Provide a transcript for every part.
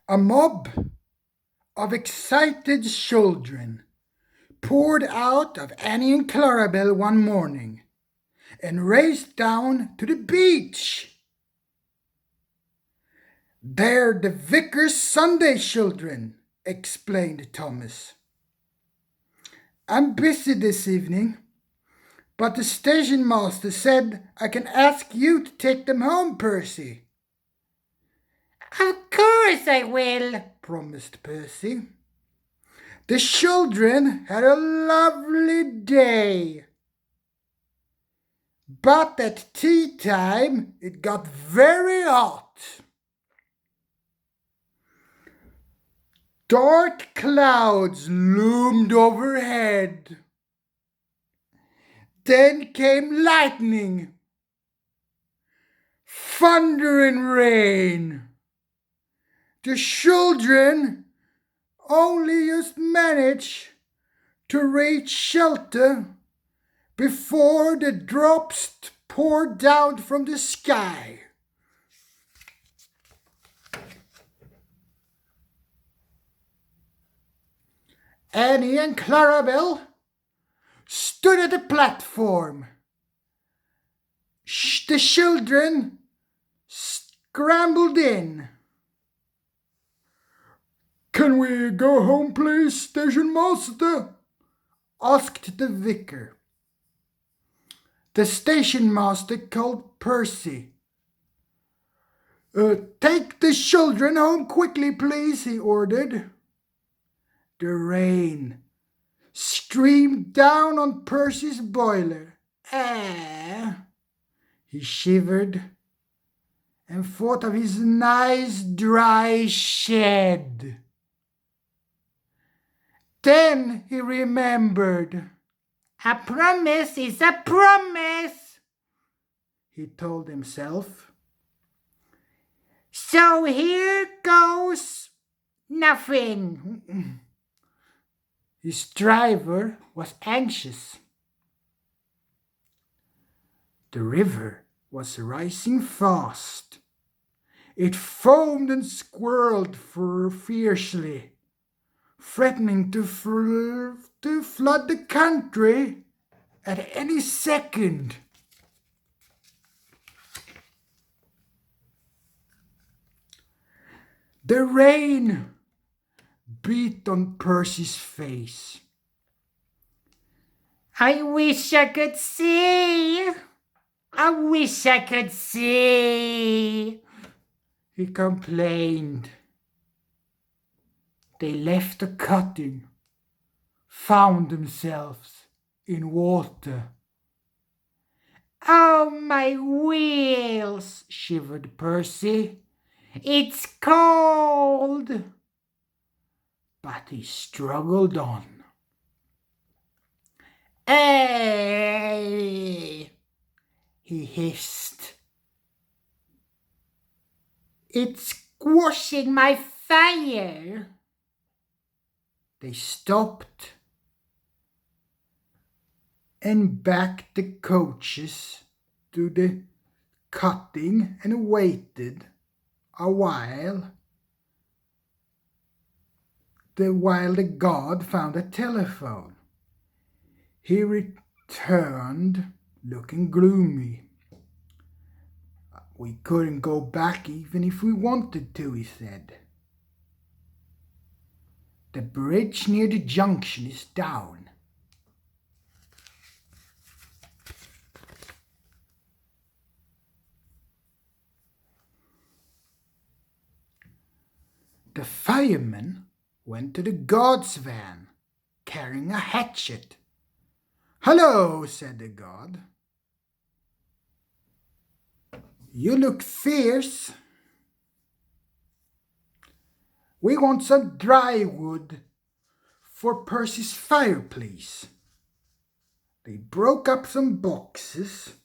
A mob of excited children poured out of Annie and Clarabelle one morning and raced down to the beach. "They're the vicar's Sunday children," explained Thomas. "I'm busy this evening, but the station master said I can ask you to take them home, Percy." "Of course I will," promised Percy. The children had a lovely day. But at tea time it got very hot. Dark clouds loomed overhead. Then came lightning, thunder and rain. The children only just managed to reach shelter before the drops poured down from the sky. Annie and Clarabelle stood at the platform. The children scrambled in. "Can we go home, please, station master?" asked the vicar. The station master called Percy. "Take the children home quickly, please," he ordered. The rain streamed down on Percy's boiler. He shivered and thought of his nice dry shed. Then he remembered. "A promise is a promise," he told himself. "So here goes nothing." His driver was anxious. The river was rising fast. It foamed and swirled fiercely, threatening to flood the country at any second. The rain beat on Percy's face. "I wish I could see. I wish I could see," he complained. They left the cutting, found themselves in water. "Oh, my wheels," shivered Percy. "It's cold." But he struggled on. "Hey!" he hissed. "It's squashing my fire." They stopped and backed the coaches to the cutting and waited a while. While the guard found a telephone. He returned looking gloomy. "We couldn't go back even if we wanted to," he said. "The bridge near the junction is down." The fireman went to the guard's van, carrying a hatchet. "Hello," said the guard. "You look fierce." "We want some dry wood for Percy's fire, please." They broke up some boxes,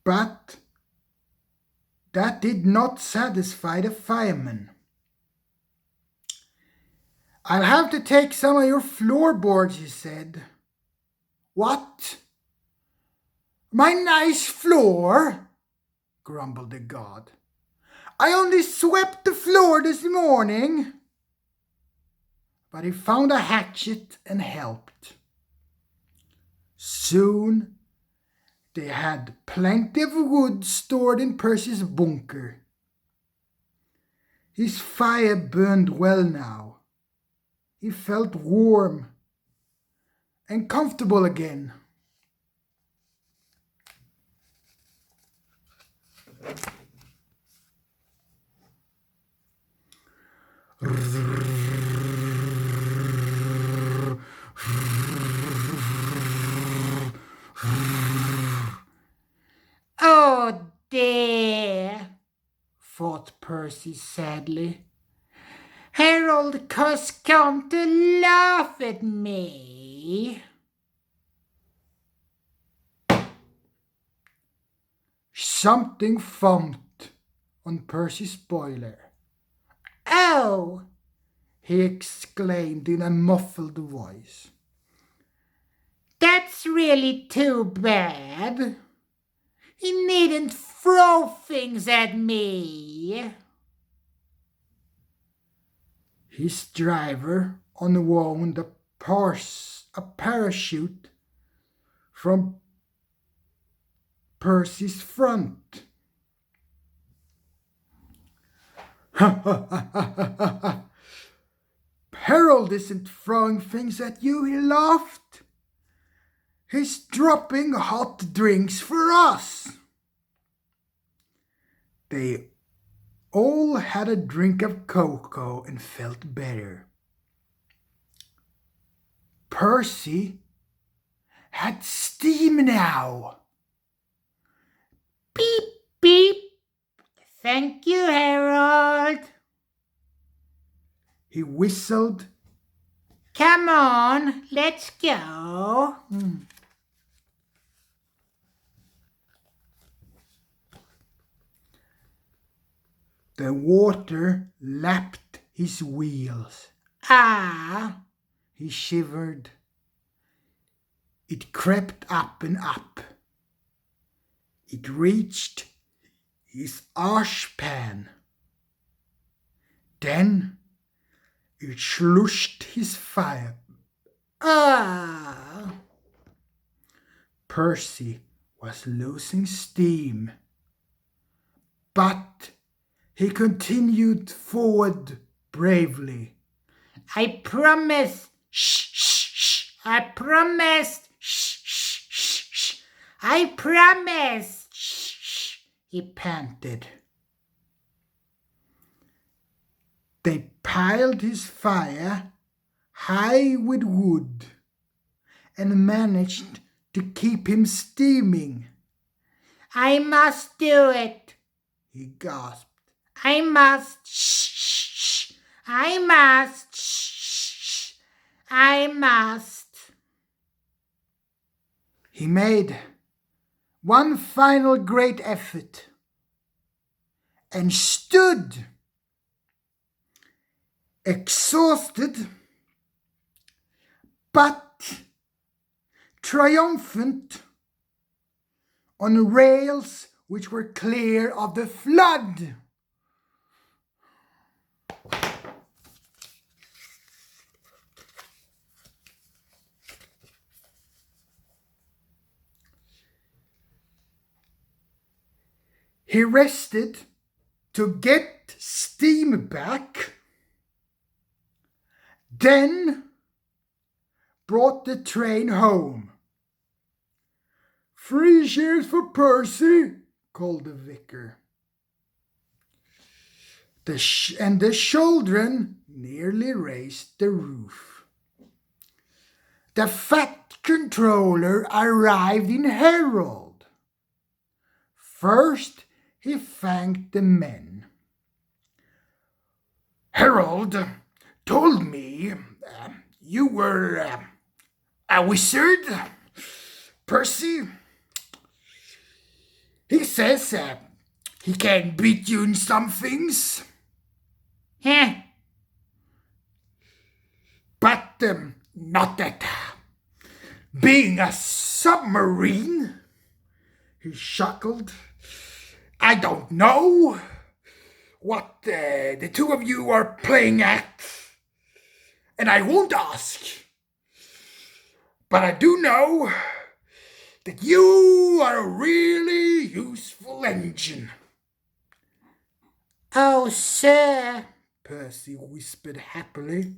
but that did not satisfy the fireman. "I'll have to take some of your floorboards," he said. "What? My nice floor?" grumbled the guard. I only swept the floor this morning. But he found a hatchet and helped. Soon they had plenty of wood stored in Percy's bunker. His fire burned well now. He felt warm and comfortable again. Oh dear, thought Percy sadly. Harold has come to laugh at me. Something thumped on Percy's boiler. Oh, He exclaimed in a muffled voice. that's really too bad. He needn't throw things at me. His driver unwound a parachute from Percy's front. Harold isn't throwing things at you, he laughed. He's dropping hot drinks for us. They all had a drink of cocoa and felt better. Percy had steam now. Beep, beep. Thank you, Harold. He whistled. Come on, let's go. The water lapped his wheels. Ah, He shivered. It crept up and up. It reached his ashpan. Then it slushed his fire. ah. Percy was losing steam. But he continued forward bravely. I promise. Shh, shh, shh. I promise. Shh, shh, shh, shh. I promise. Shh, shh. He panted. They piled his fire high with wood and managed to keep him steaming. I must do it. He gasped. I must. Shh, shh, shh. I must. Shh, shh. I must. He made one final great effort and stood exhausted but triumphant on rails which were clear of the flood. He rested to get steam back, then brought the train home. 3 cheers for Percy, called the vicar. The children nearly raised the roof. The fat controller arrived in Herald. First, he thanked the men. Harold told me you were a wizard, Percy. He says he can beat you in some things. Heh. But not at being a submarine. He chuckled. I don't know what the two of you are playing at, and I won't ask. But I do know that you are a really useful engine. Oh, sir, Percy whispered happily.